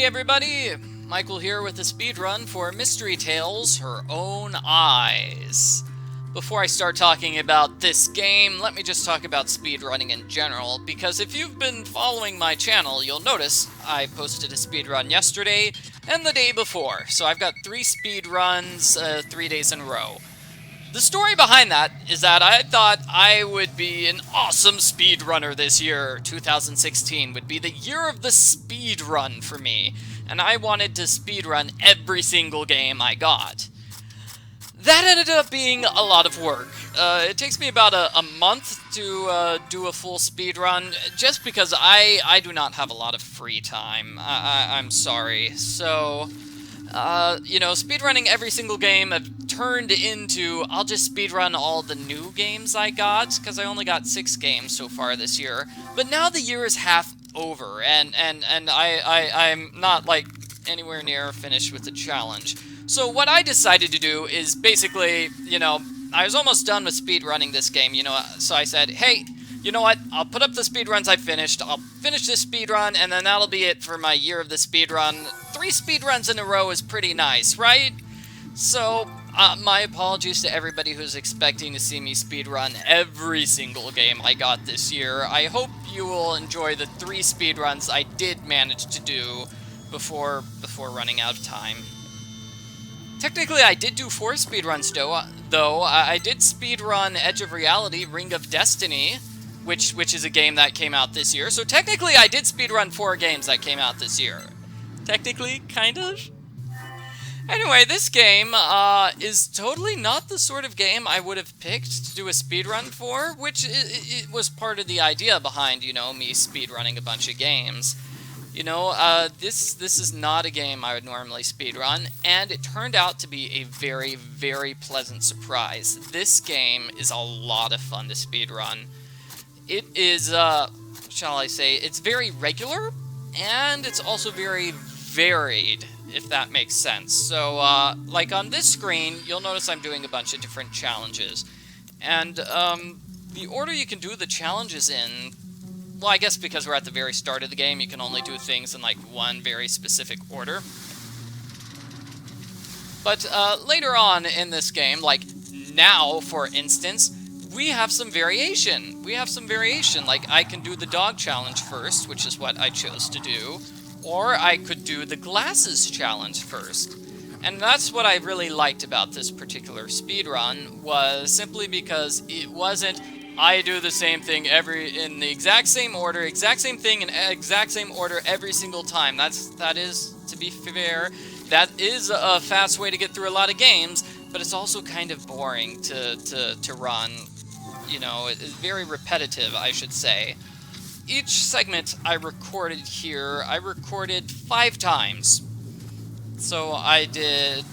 everybody! Michael here with a speedrun for Mystery Tales, Her Own Eyes. Before I start talking about this game, let me just talk about speedrunning in general, because if you've been following my channel, you'll notice I posted a speedrun yesterday and the day before. So I've got 3 speedruns, 3 days in a row. The story behind that is that I thought I would be an awesome speedrunner this year. 2016 would be the year of the speedrun for me, and I wanted to speedrun every single game I got. That ended up being a lot of work. It takes me about a month to do a full speedrun, just because I do not have a lot of free time. I'm sorry. So, you know, speedrunning every single game I've turned into, I'll just speedrun all the new games I got, because I only got 6 games so far this year. But now the year is half over, and I'm not, like, anywhere near finished with the challenge. So what I decided to do is basically, you know, I was almost done with speedrunning this game, you know, so I said, hey, you know what, I'll put up the speedruns I finished, I'll finish this speedrun, and then that'll be it for my year of the speedrun. 3 speedruns in a row is pretty nice, right? So, my apologies to everybody who's expecting to see me speedrun every single game I got this year. I hope you will enjoy the 3 speedruns I did manage to do before running out of time. Technically, I did do 4 speedruns, though. I did speedrun Edge of Reality, Ring of Destiny, which is a game that came out this year. So technically, I did speedrun 4 games that came out this year. Technically, kind of. Anyway, this game is totally not the sort of game I would have picked to do a speedrun for, which it was part of the idea behind, you know, me speedrunning a bunch of games. You know, this is not a game I would normally speedrun, and it turned out to be a very, very pleasant surprise. This game is a lot of fun to speedrun. It is, shall I say, it's very regular, and it's also very varied, if that makes sense. So, like on this screen, you'll notice I'm doing a bunch of different challenges. And, the order you can do the challenges in, well, I guess because we're at the very start of the game, you can only do things in, like, one very specific order. But, later on in this game, like now, for instance, we have some variation. Like, I can do the dog challenge first, which is what I chose to do. Or I could do the glasses challenge first. And that's what I really liked about this particular speedrun, was simply because it wasn't, I do the same thing in the exact same order, exact same thing in exact same order every single time. That is, to be fair, that is a fast way to get through a lot of games, but it's also kind of boring to run. You know, it's very repetitive, I should say. Each segment I recorded here, I recorded 5 times. So I did,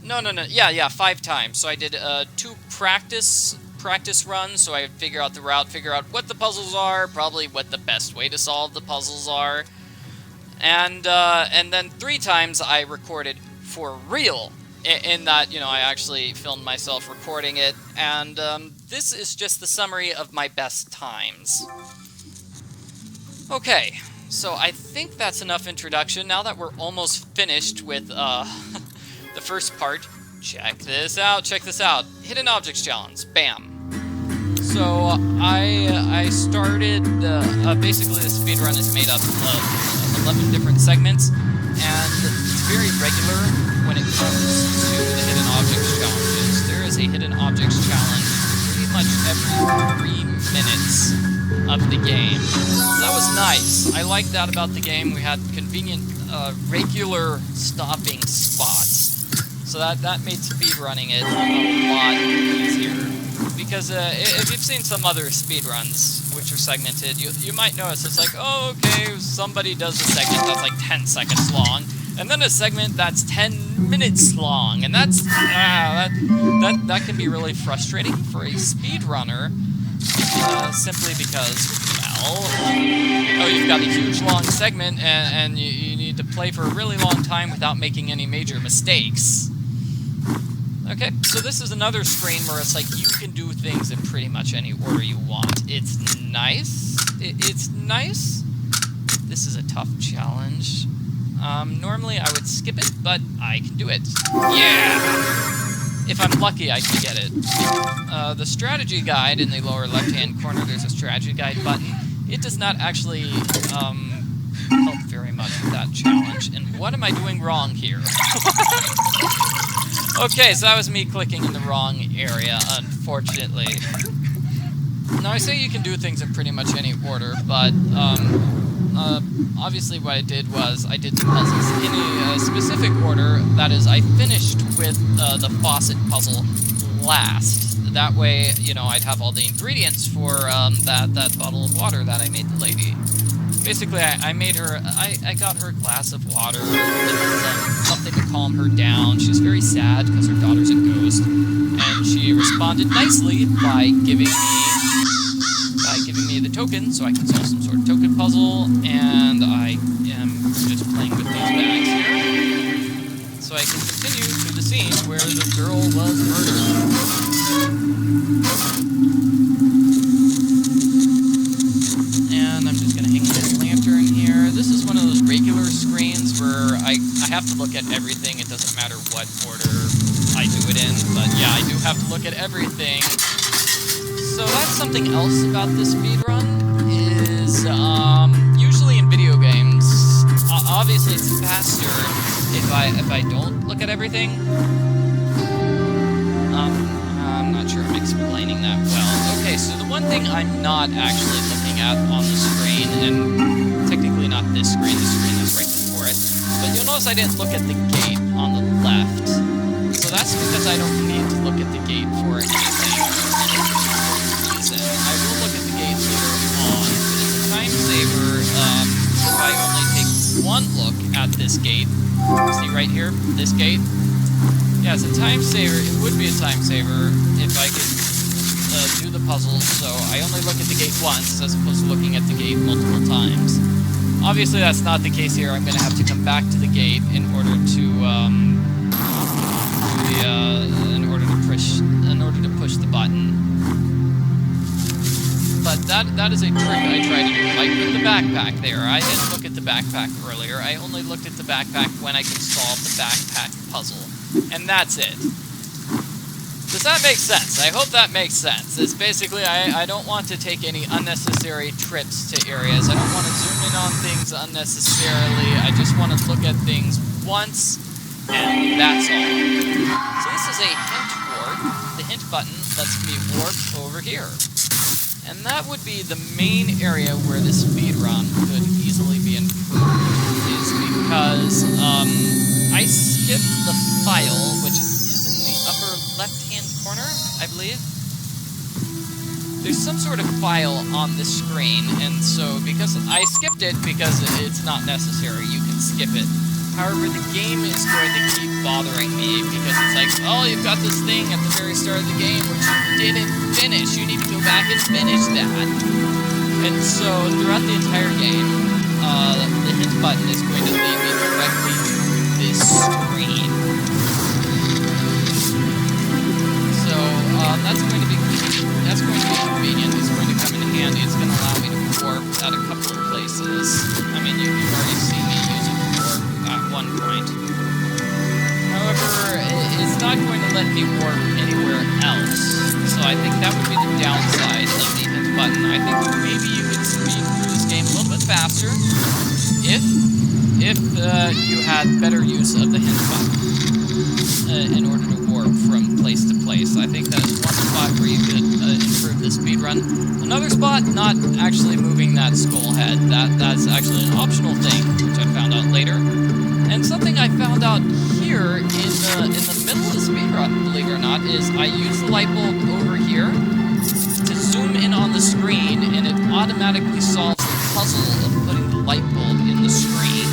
yeah, 5 times. So I did 2 practice runs, so I would figure out the route, figure out what the puzzles are, probably what the best way to solve the puzzles are. And then 3 times I recorded for real, in that, you know, I actually filmed myself recording it, and this is just the summary of my best times. Okay, so I think that's enough introduction. Now that we're almost finished with the first part, check this out. Hidden Objects Challenge, bam. So I started, basically the speedrun is made up of 11 different segments, and it's very regular when it comes to the Hidden Objects challenges. There is a Hidden Objects challenge pretty much every 3 minutes of the game. So that was nice. I like that about the game. We had convenient, regular stopping spots. So that made speedrunning it a lot easier. Because if you've seen some other speedruns, which are segmented, you might notice it's like, oh, okay, somebody does a segment that's like 10 seconds long, and then a segment that's 10 minutes long, and that can be really frustrating for a speedrunner. Simply because, well, you've got a huge long segment, and you need to play for a really long time without making any major mistakes. Okay, so this is another screen where it's like you can do things in pretty much any order you want. It's nice. It's nice. This is a tough challenge. Normally I would skip it, but I can do it. Yeah! If I'm lucky, I can get it. The strategy guide in the lower left-hand corner, there's a strategy guide button. It does not actually help very much with that challenge. And what am I doing wrong here? Okay, so that was me clicking in the wrong area, unfortunately. Now, I say you can do things in pretty much any order, but obviously what I did was I did the puzzles in a specific order. That is, I finished with the faucet puzzle last. That way, you know, I'd have all the ingredients for that bottle of water that I made the lady. Basically, I made her, I got her a glass of water, something to calm her down. She's very sad because her daughter's a ghost, and she responded nicely by giving me the token, so I can solve some sort of token puzzle, and I am just playing with these bags here, so I can continue to the scene where the girl was murdered. And I'm just going to hang this lantern here. This is one of those regular screens where I have to look at everything. It doesn't matter what order I do it in, but yeah, I do have to look at everything. So that's something else about this speedrun, is usually in video games, obviously it's faster if I don't look at everything. I'm not sure I'm explaining that well. Okay, so the one thing I'm not actually looking at on the screen, and technically not this screen, the screen is right before it, but you'll notice I didn't look at the gate on the left. So that's because I don't need to look at the gate for anything. I will look at the gate later on, but it's a time saver if I only take one look at this gate. See right here, this gate? Yeah, it's a time saver. It would be a time saver if I could do the puzzle, so I only look at the gate once as opposed to looking at the gate multiple times. Obviously that's not the case here. I'm going to have to come back to the gate in order to push the button. But that is a trick I try to do, like with the backpack there. I didn't look at the backpack earlier. I only looked at the backpack when I could solve the backpack puzzle. And that's it. Does that make sense? I hope that makes sense. It's basically, I don't want to take any unnecessary trips to areas. I don't want to zoom in on things unnecessarily. I just want to look at things once, and that's all. So this is a hint warp. The hint button lets me warp over here. And that would be the main area where the speedrun could easily be improved, is because I skipped the file, which is in the upper left-hand corner, I believe. There's some sort of file on the screen, and so because I skipped it because it's not necessary, you can skip it. However, the game is going to keep bothering me because it's like, oh, you've got this thing at the very start of the game which you didn't finish. You need to go back and finish that. And so throughout the entire game, the hint button is going to lead me directly to this screen. So that's going to be convenient. It's going to come in handy. It's going to allow me to warp at a couple of places. I mean, you've already seen me use it before at one point. However, it's not going to let me warp anywhere else. So I think that would be the downside of the hint button. I think maybe you could speed through this game a little bit faster if you had better use of the hint button in order to warp from place to place. I think that is one spot where you could improve the speedrun. Another spot, not actually moving that skull head. That's actually an optional thing, which I found out later. And something I found out here in the middle of the speedrun, believe it or not, is I use the light bulb over here to zoom in on the screen, and it automatically solves the puzzle of putting the light bulb in the screen.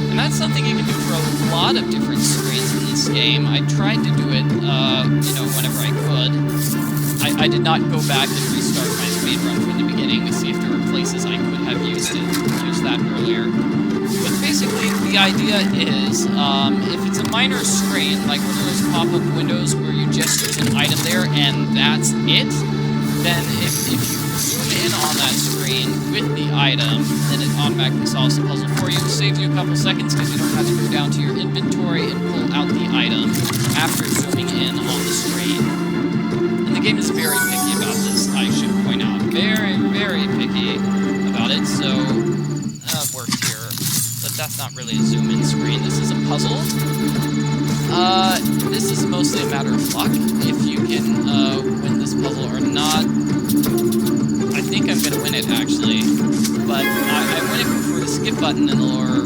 And that's something you can do for a lot of different screens in this game. I tried to do it, whenever I could. I did not go back and restart my speedrun from the beginning to see if there were places I could have used that earlier. But basically, the idea is, if it's a minor screen, like one of those pop-up windows where you just use an item there and that's it, then if you zoom in on that screen with the item, then it automatically solves the puzzle for you. It saves you a couple seconds because you don't have to go down to your inventory and pull out the item after zooming in on the screen. And the game is very picky about this, I should point out. Very, very picky about it, so it worked here. But that's not really a zoom-in screen. This is a puzzle. This is mostly a matter of luck. If you can win this puzzle or not, I think I'm going to win it, actually. But I win it for the skip button in the lower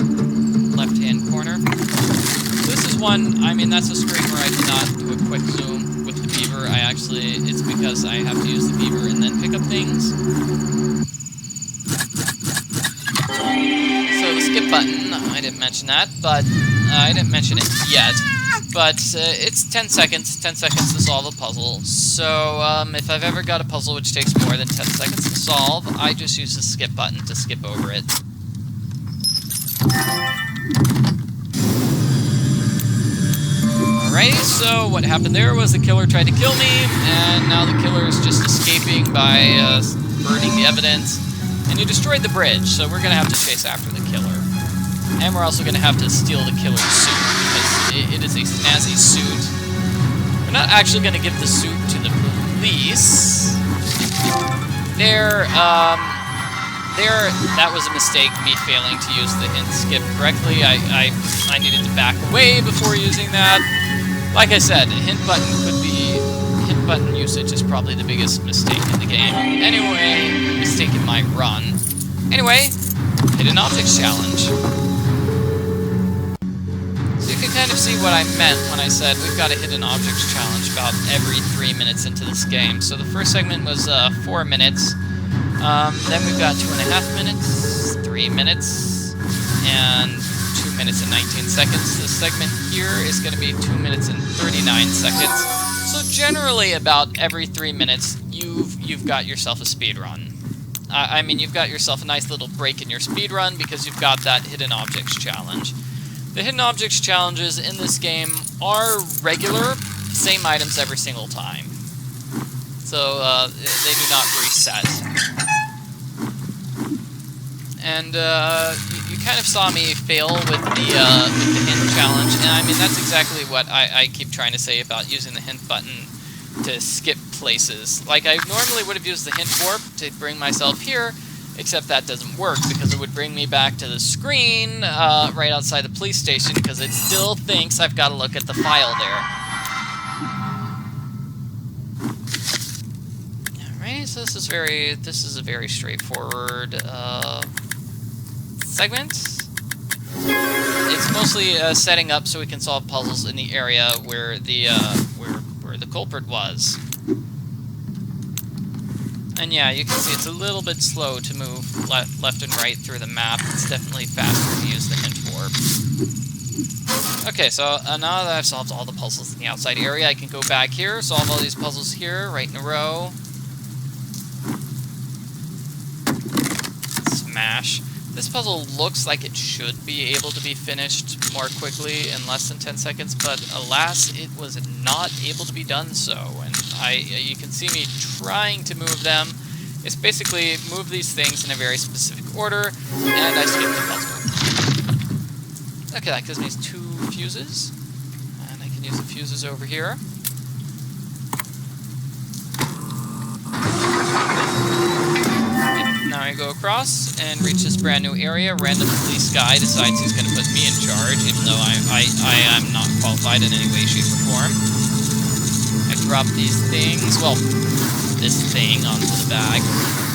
left-hand corner. This is one, I mean, that's a screen where I cannot do a quick zoom with the beaver. It's because I have to use the beaver and then pick up things. So the skip button, I didn't mention that, but I didn't mention it yet. But it's 10 seconds to solve a puzzle. So if I've ever got a puzzle which takes more than 10 seconds to solve, I just use the skip button to skip over it. Alright, so what happened there was the killer tried to kill me, and now the killer is just escaping by burning the evidence. And you destroyed the bridge, so we're going to have to chase after the killer. And we're also going to have to steal the killer's suit, because it is a snazzy suit. We're not actually going to give the suit to the police. That was a mistake, me failing to use the hint skip correctly. I needed to back away before using that. Like I said, hint button usage is probably the biggest mistake in the game. Anyway, mistake in my run. Anyway, hidden objects challenge. So you can kind of see what I meant when I said we've got a hidden objects challenge about every 3 minutes into this game. So the first segment was 4 minutes. Then we've got 2.5 minutes, 3 minutes, and 2 minutes and 19 seconds. This segment here is going to be 2 minutes and 39 seconds. So generally, about every 3 minutes, you've got yourself a speedrun. I mean, you've got yourself a nice little break in your speedrun because you've got that hidden objects challenge. The hidden objects challenges in this game are regular, same items every single time. So they do not reset. And you kind of saw me fail with the hint challenge, and I mean that's exactly what I keep trying to say about using the hint button to skip places. Like I normally would have used the hint warp to bring myself here, except that doesn't work because it would bring me back to the screen right outside the police station because it still thinks I've got to look at the file there. Alright, so this is a very straightforward segment. It's mostly setting up so we can solve puzzles in the area where the culprit was. And yeah, you can see it's a little bit slow to move left and right through the map. It's definitely faster to use the hint warp. Okay, so now that I've solved all the puzzles in the outside area, I can go back here, solve all these puzzles here, right in a row. Smash. This puzzle looks like it should be able to be finished more quickly in less than 10 seconds, but alas, it was not able to be done so. And you can see me trying to move them. It's basically move these things in a very specific order, and I skip the puzzle. Okay, that gives me 2 fuses, and I can use the fuses over here. Now I go across and reach this brand new area. Random police guy decides he's going to put me in charge, even though I am not qualified in any way, shape, or form. I drop these things, well, this thing onto the bag.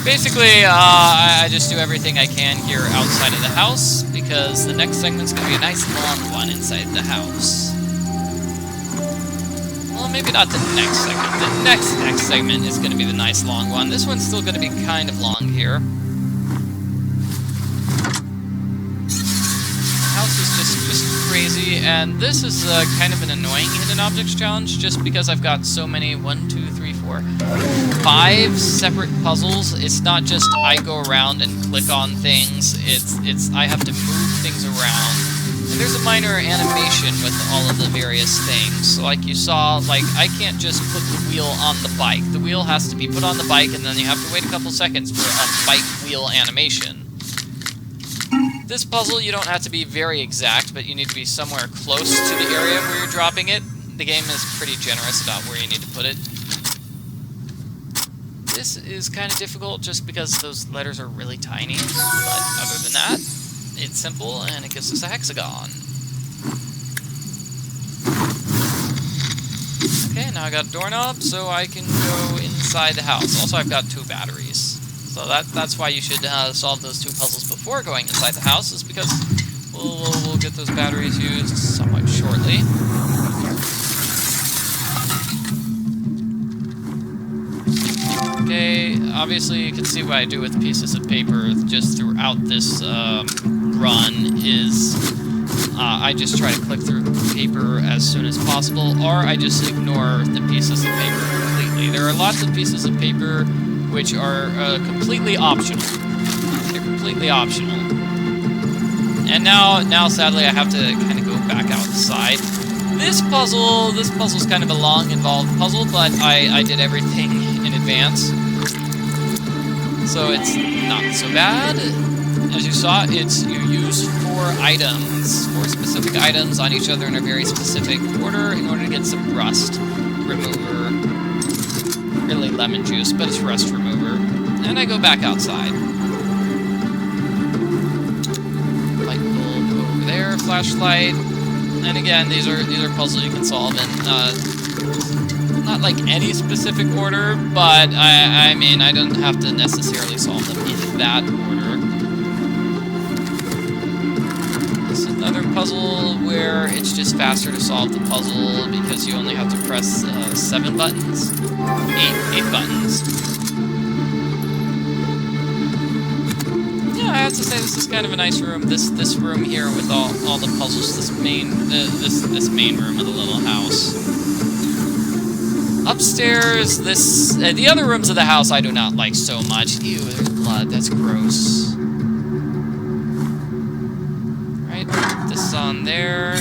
Basically, I just do everything I can here outside of the house, because the next segment's going to be a nice long one inside the house. Well, maybe not the next segment. The next segment is going to be the nice long one. This one's still going to be kind of long here. The house is just crazy, and this is kind of an annoying hidden objects challenge, just because I've got so many 1, 2, 3, 4, 5 separate puzzles. It's not just I go around and click on things. It's I have to move things around And there's a minor animation with all of the various things. So like you saw, like, I can't just put the wheel on the bike. The wheel has to be put on the bike, and then you have to wait a couple seconds for a bike wheel animation. This puzzle, you don't have to be very exact, but you need to be somewhere close to the area where you're dropping it. The game is pretty generous about where you need to put it. This is kind of difficult just because those letters are really tiny, but other than that, it's simple and it gives us a hexagon. Okay, now I got a doorknob, so I can go inside the house. Also, I've got 2 batteries. So that's why you should solve those 2 puzzles before going inside the house, is because we'll get those batteries used somewhat shortly. Okay, obviously you can see what I do with pieces of paper just throughout this run is I just try to click through paper as soon as possible, or I just ignore the pieces of paper completely. There are lots of pieces of paper which are completely optional. They're completely optional. And now sadly I have to kind of go back outside. This puzzle's kind of a long, involved puzzle, but I did everything in advance. So it's not so bad. As you saw, you use 4 items, 4 specific items on each other in a very specific order in order to get some rust remover. Really lemon juice, but it's rust remover. And I go back outside. Light bulb over there, flashlight. And again, these are puzzles you can solve in not like any specific order, but I mean I don't have to necessarily solve them in that order. This is another puzzle where it's just faster to solve the puzzle because you only have to press 7 buttons, 8 buttons. Yeah, I have to say this is kind of a nice room. This room here with all the puzzles. This main room of the little house. Upstairs, the other rooms of the house I do not like so much. Ew, there's blood. That's gross. Right, put this on there.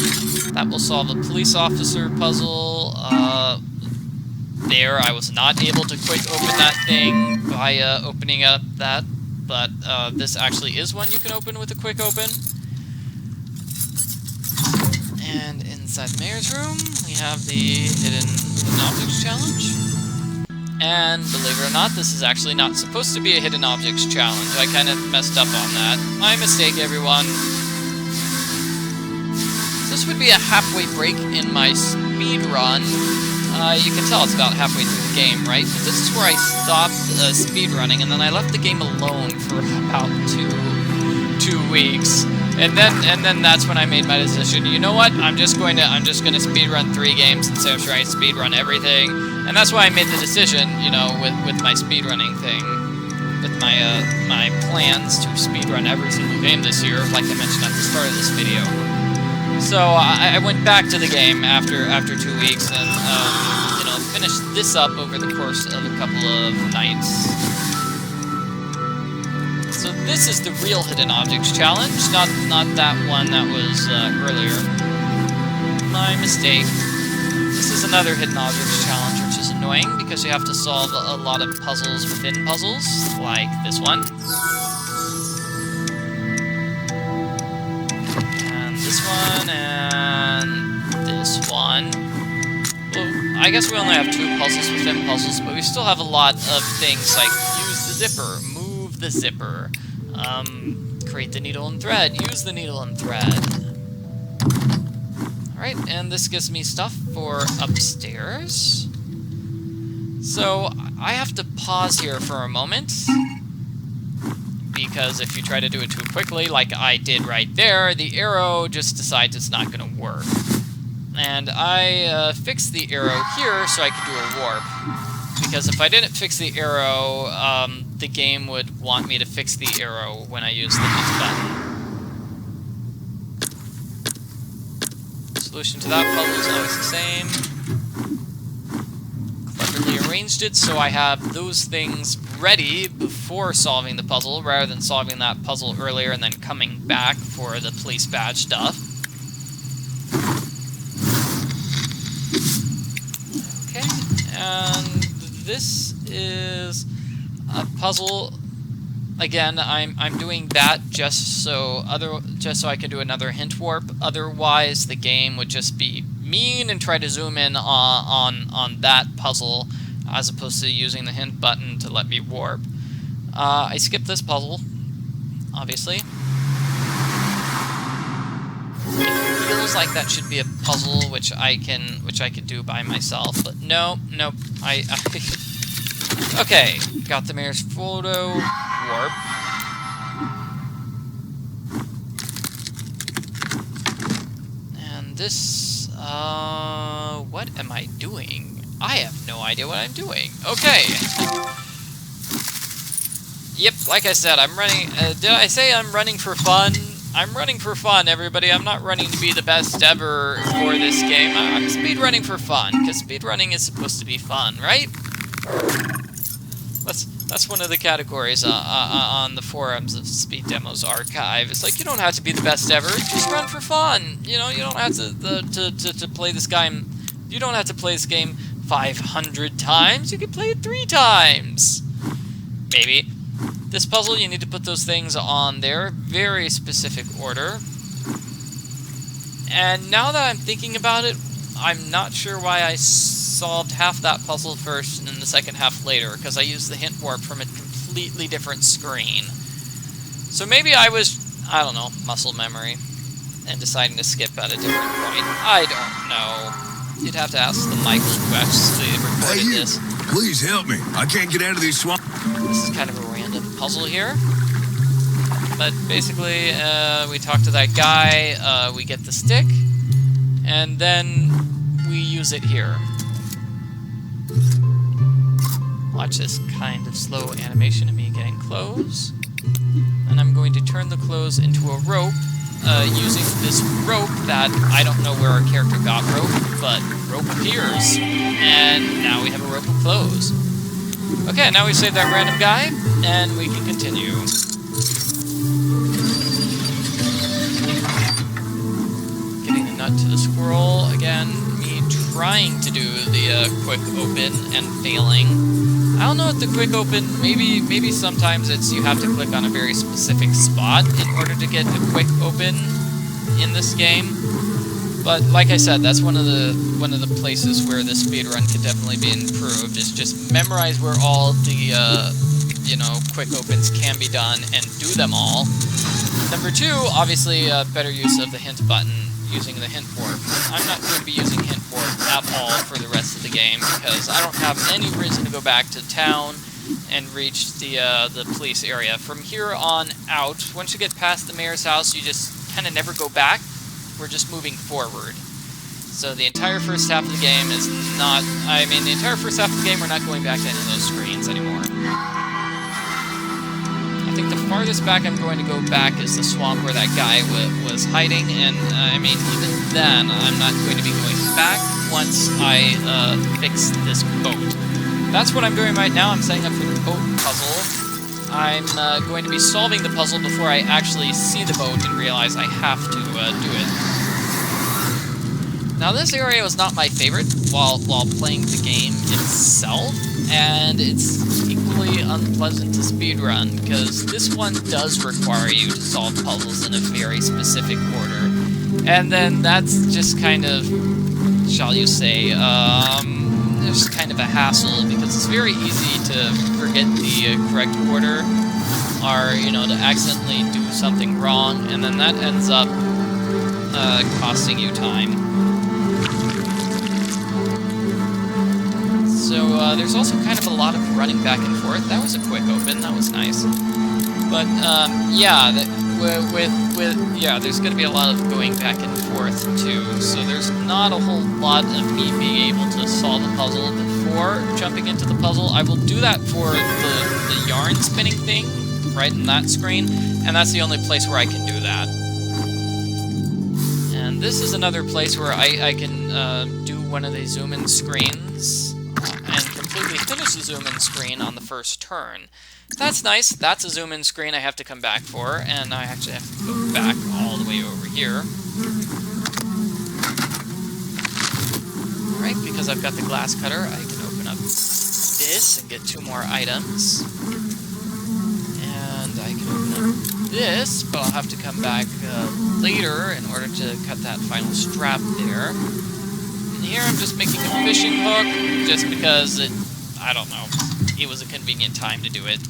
That will solve the police officer puzzle. There, I was not able to quick open that thing by opening up that. But this actually is one you can open with a quick open. And inside the mayor's room, we have the hidden objects challenge. And believe it or not, this is actually not supposed to be a hidden objects challenge. I kind of messed up on that. My mistake, everyone. This would be a halfway break in my speed run. You can tell it's about halfway through the game, right? But this is where I stopped speedrunning, and then I left the game alone for about two weeks. And then that's when I made my decision. You know what? I'm just going to speedrun 3 games instead of trying to speedrun everything. And that's why I made the decision, you know, with my speedrunning thing, with my plans to speedrun every single game this year, like I mentioned at the start of this video. So I went back to the game after 2 weeks and you know, finished this up over the course of a couple of nights. So this is the real hidden objects challenge, not that one that was earlier. My mistake. This is another hidden objects challenge, which is annoying because you have to solve a lot of puzzles within puzzles, like this one. This one, and this one. Well, I guess we only have 2 puzzles within puzzles, but we still have a lot of things like use the zipper, move the zipper, create the needle and thread, use the needle and thread. Alright, and this gives me stuff for upstairs. So I have to pause here for a moment, because if you try to do it too quickly, like I did right there, the arrow just decides it's not going to work. And I fixed the arrow here so I could do a warp. Because if I didn't fix the arrow, the game would want me to fix the arrow when I use the hit button. Solution to that puzzle is always the same. Cleverly arranged it so I have those things ready before solving the puzzle, rather than solving that puzzle earlier and then coming back for the police badge stuff. this is a puzzle. Again, I'm doing that just so I can do another hint warp. Otherwise, the game would just be mean and try to zoom in on that puzzle, as opposed to using the hint button to let me warp. I skipped this puzzle, obviously. It feels like that should be a puzzle which I can do by myself, but no, nope. Okay, got the mayor's photo. Warp. And this, what am I doing? I have no idea what I'm doing. Okay. Yep, like I said, I'm running, did I say I'm running for fun? I'm running for fun, everybody. I'm not running to be the best ever for this game. I'm speedrunning for fun, because speedrunning is supposed to be fun, right? That's one of the categories on the forums of Speed Demos Archive. It's like, you don't have to be the best ever, just run for fun. You know, you don't have to play this game. You don't have to play this game 500 times. You can play it 3 times, maybe. This puzzle, you need to put those things on there, very specific order. And now that I'm thinking about it, I'm not sure why I solved half that puzzle first and then the second half later, because I used the hint warp from a completely different screen. So maybe I was, I don't know, muscle memory, and deciding to skip at a different point. I don't know. You'd have to ask the Michael who actually recorded this. Please help me. I can't get out of these swamps. This is kind of a random puzzle here. But basically, we talk to that guy, we get the stick, and then we use it here. Watch this kind of slow animation of me getting clothes. And I'm going to turn the clothes into a rope, using this rope that I don't know where our character got rope, but rope appears. And now we have a rope of clothes. Okay, now we've saved that random guy, and we can continue. Getting the nut to the squirrel, again, me trying to do the quick open and failing. I don't know if the quick open, maybe sometimes it's you have to click on a very specific spot in order to get a quick open in this game. But like I said, that's one of the places where the speedrun could definitely be improved, is just memorize where all the quick opens can be done and do them all. Number 2, obviously better use of the hint button, using the hint warp. I'm not going to be using hint warp at all for the rest of the game, because I don't have any reason to go back to town and reach the police area. From here on out, once you get past the mayor's house, you just kind of never go back. We're just moving forward. So the entire first half of the game is not... the entire first half of the game, we're not going back to any of those screens anymore. I think the farthest back I'm going to go back is the swamp where that guy was hiding, and even then, I'm not going to be going back once I fix this boat. That's what I'm doing right now. I'm setting up for the boat puzzle. I'm going to be solving the puzzle before I actually see the boat and realize I have to do it. Now, this area was not my favorite while playing the game itself, and it's equally unpleasant to speedrun, because this one does require you to solve puzzles in a very specific order. And then that's just kind of, shall you say, just kind of a hassle, because it's very easy to forget the correct order, or, to accidentally do something wrong, and then that ends up costing you time. So there's also kind of a lot of running back and forth. That was a quick open. That was nice. But yeah, there's going to be a lot of going back and forth too. So there's not a whole lot of me being able to solve a puzzle before jumping into the puzzle. I will do that for the yarn spinning thing right in that screen, and that's the only place where I can do that. And this is another place where I can do one of the zoom-in screens and completely finish the zoom-in screen on the first turn. That's nice. That's a zoom-in screen I have to come back for, and I actually have to go back all the way over here. Alright, because I've got the glass cutter, I can open up this. this and get 2 more items. And I can open up this, but I'll have to come back later in order to cut that final strap there. And here I'm just making a fishing hook, just because I don't know, it was a convenient time to do it.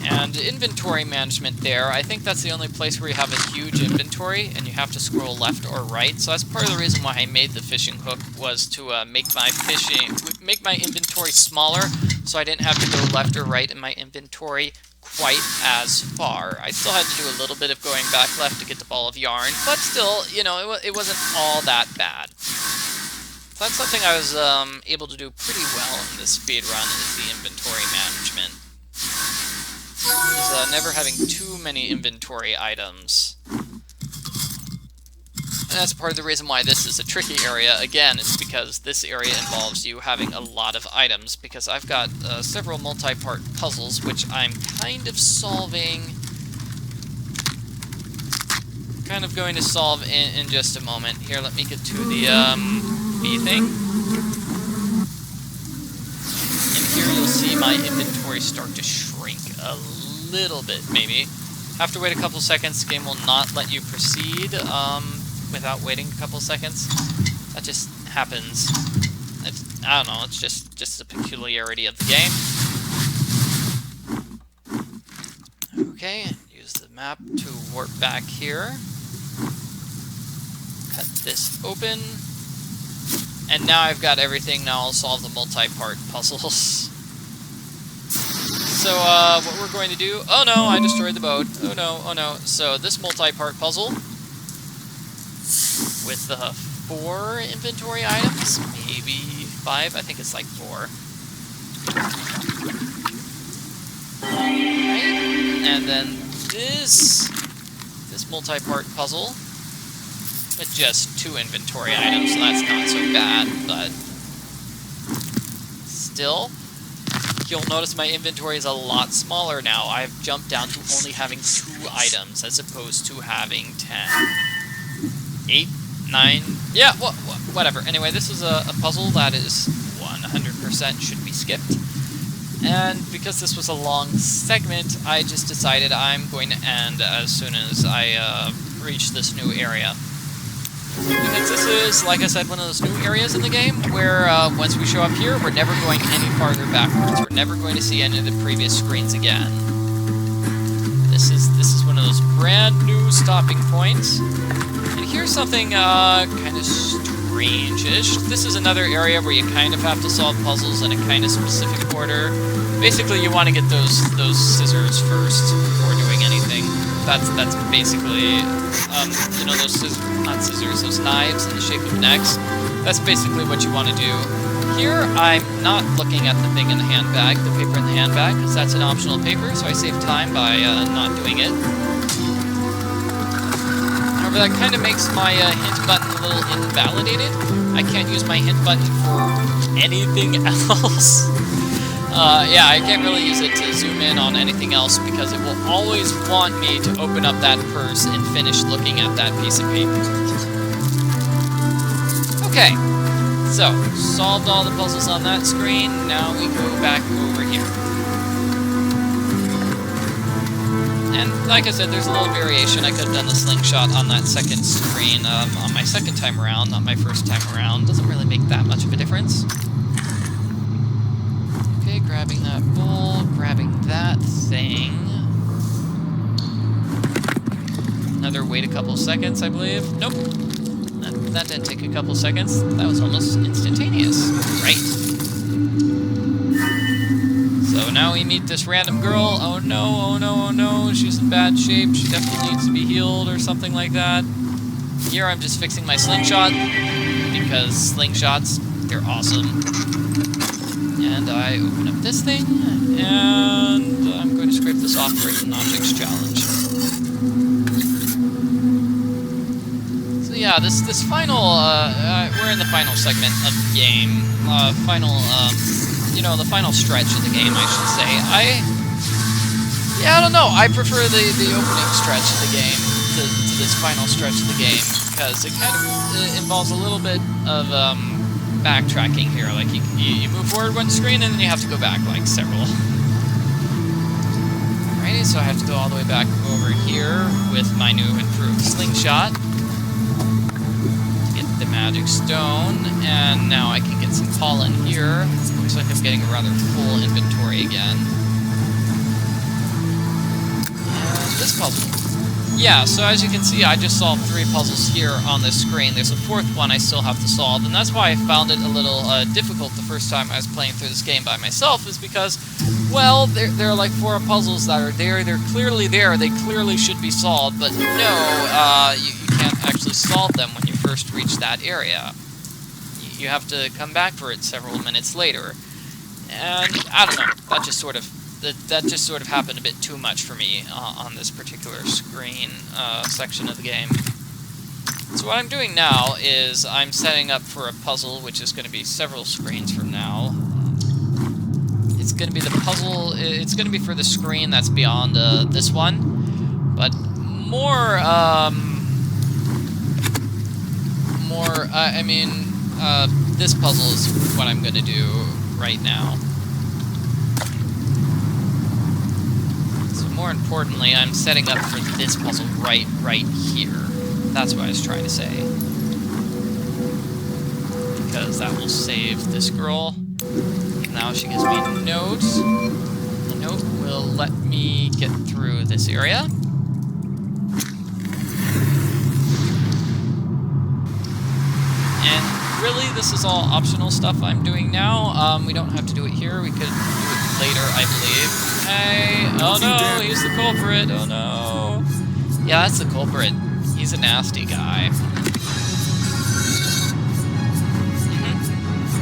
And inventory management there, I think that's the only place where you have a huge inventory and you have to scroll left or right. So that's part of the reason why I made the fishing hook, was to make my inventory smaller, so I didn't have to go left or right in my inventory quite as far. I still had to do a little bit of going back left to get the ball of yarn, but still, you know, it wasn't all that bad. So that's something I was able to do pretty well in this speedrun, is the inventory management. Is never having too many inventory items. And that's part of the reason why this is a tricky area. Again, it's because this area involves you having a lot of items, because I've got several multi-part puzzles, which I'm kind of solving. Kind of going to solve in just a moment. Here, let me get to the bee thing. And here you'll see my inventory start to shrink a little bit, maybe. Have to wait a couple seconds. The game will not let you proceed without waiting a couple seconds. That just happens. I don't know, it's just a peculiarity of the game. Okay, use the map to warp back here. Cut this open. And now I've got everything. Now I'll solve the multi-part puzzles. So, what we're going to do... Oh no, I destroyed the boat. Oh no, oh no. So, this multi-part puzzle, with 4 inventory items, maybe 5, I think it's like 4. Right. And then this multi-part puzzle, with just 2 inventory items, so that's not so bad, but still... You'll notice my inventory is a lot smaller now. I've jumped down to only having 2 items as opposed to having 10. 8, 9, yeah, whatever. Anyway, this is a puzzle that is 100% should be skipped. And because this was a long segment, I just decided I'm going to end as soon as I reach this new area. Because this is, like I said, one of those new areas in the game where once we show up here, we're never going any farther backwards. We're never going to see any of the previous screens again. This is one of those brand new stopping points. And here's something kind of strange-ish. This is another area where you kind of have to solve puzzles in a kind of specific order. Basically, you want to get those scissors first before doing anything. That's basically, you know, those those knives in the shape of an X. That's basically what you want to do. Here, I'm not looking at the thing in the handbag, the paper in the handbag, because that's an optional paper, so I save time by not doing it. However, that kind of makes my hint button a little invalidated. I can't use my hint button for anything else. Yeah, I can't really use it to zoom in on anything else because it will always want me to open up that purse and finish looking at that piece of paper. Okay, so, solved all the puzzles on that screen, now we go back over here. And like I said, there's a little variation. I could have done the slingshot on that second screen on my second time around, not my first time around. Doesn't really make that much of a difference. Grabbing that bowl, grabbing that thing. Another wait a couple seconds, I believe. Nope. That didn't take a couple seconds. That was almost instantaneous. Right. So now we meet this random girl. Oh no, oh no, oh no. She's in bad shape. She definitely needs to be healed or something like that. Here I'm just fixing my slingshot because slingshots, they're awesome. And I open up this thing, and I'm going to scrape this off for an objects challenge. So yeah, this final, we're in the final segment of the game. You know, the final stretch of the game, I should say. I don't know, I prefer the opening stretch of the game to this final stretch of the game, because it kind of involves a little bit of, backtracking here. Like, you move forward one screen, and then you have to go back, like, several. Alrighty, so I have to go all the way back over here with my new improved slingshot. Get the magic stone, and now I can get some pollen here. Looks like I'm getting a rather full inventory again. And this puzzle. Yeah, so as you can see, I just solved 3 puzzles here on this screen. There's a 4th one I still have to solve, and that's why I found it a little difficult the first time I was playing through this game by myself, is because, well, there are like 4 puzzles that are there. They're clearly there. They clearly should be solved, but no, you can't actually solve them when you first reach that area. You have to come back for it several minutes later. And, I don't know, that just sort of happened a bit too much for me on this particular screen section of the game. So what I'm doing now is I'm setting up for a puzzle which is going to be several screens from now. It's going to be the puzzle, it's going to be for the screen that's beyond this one, but this puzzle is what I'm going to do right now. More importantly, I'm setting up for this puzzle right here. That's what I was trying to say. Because that will save this girl. Now she gives me a note. The note will let me get through this area. And really, this is all optional stuff I'm doing now. We don't have to do it here. We could do it later, I believe. Hey, oh no, he's the culprit, oh no. Yeah, that's the culprit. He's a nasty guy.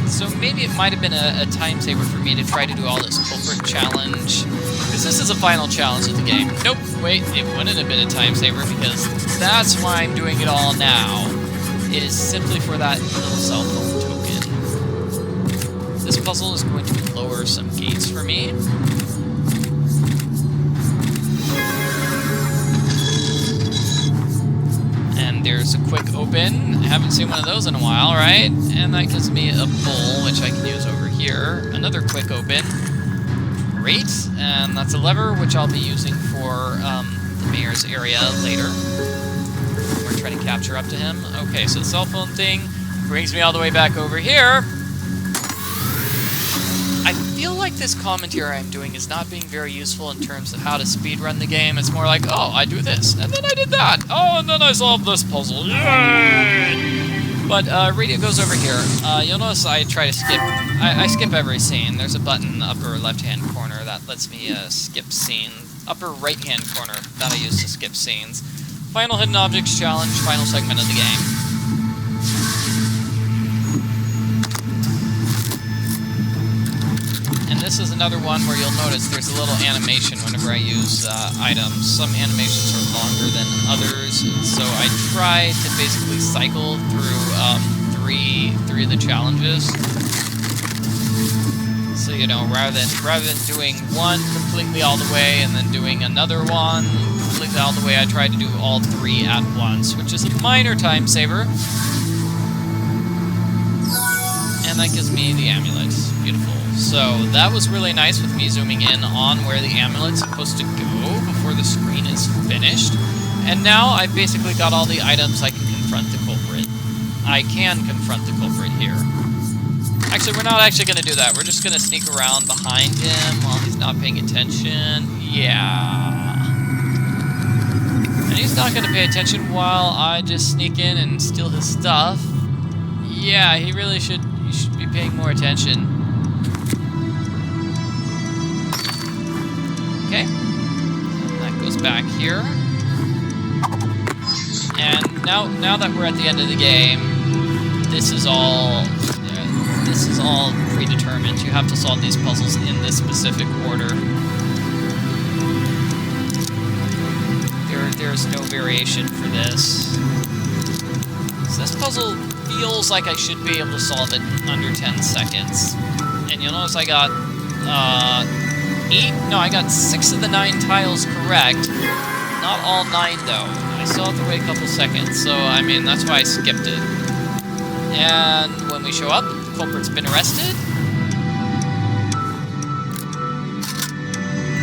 So maybe it might have been a time saver for me to try to do all this culprit challenge. Because this is a final challenge of the game. Nope, wait, it wouldn't have been a time saver because that's why I'm doing it all now. It is simply for that little cell phone token. This puzzle is going to lower some gates for me. There's a quick open. I haven't seen one of those in a while, right? And that gives me a bowl, which I can use over here. Another quick open. Great. And that's a lever, which I'll be using for the mayor's area later. We're trying to capture up to him. Okay, so the cell phone thing brings me all the way back over here. I feel like this commentary I'm doing is not being very useful in terms of how to speedrun the game. It's more like, oh, I do this, and then I did that. Oh, and then I solved this puzzle. Yay! But radio goes over here. You'll notice I try to skip. I skip every scene. There's a button in the upper left-hand corner that lets me skip scene. Upper right-hand corner that I use to skip scenes. Final Hidden Objects Challenge, final segment of the game. This is another one where you'll notice there's a little animation whenever I use items. Some animations are longer than others, so I try to basically cycle through three of the challenges. So, you know, rather than doing one completely all the way and then doing another one completely all the way, I try to do all 3 at once, which is a minor time saver. And that gives me the amulet. Beautiful. So that was really nice with me zooming in on where the amulet's supposed to go before the screen is finished. And now I've basically got all the items I can confront the culprit. I can confront the culprit here. Actually, we're not actually going to do that. We're just going to sneak around behind him while he's not paying attention. Yeah. And he's not going to pay attention while I just sneak in and steal his stuff. Yeah, he really should. He should be paying more attention. Okay, and that goes back here. And now that we're at the end of the game, this is all predetermined. You have to solve these puzzles in this specific order. There's no variation for this. So this puzzle feels like I should be able to solve it in under 10 seconds. And you'll notice I got I got 6 of the 9 tiles correct. Not all 9 though. I still have to wait a couple seconds, so I mean that's why I skipped it. And when we show up, culprit's been arrested.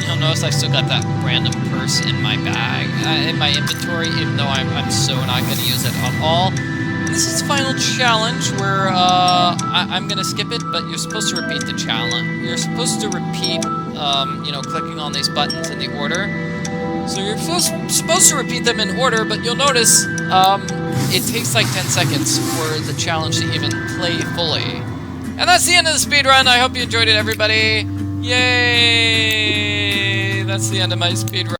You'll notice I still got that random purse in my bag, in my inventory, even though I'm so not going to use it at all. And this is the final challenge where I'm going to skip it, but you're supposed to repeat the challenge. You're supposed to repeat, you know, clicking on these buttons in the order. So you're supposed to repeat them in order, but you'll notice it takes like 10 seconds for the challenge to even play fully. And that's the end of the speedrun. I hope you enjoyed it, everybody. Yay! That's the end of my speedrun.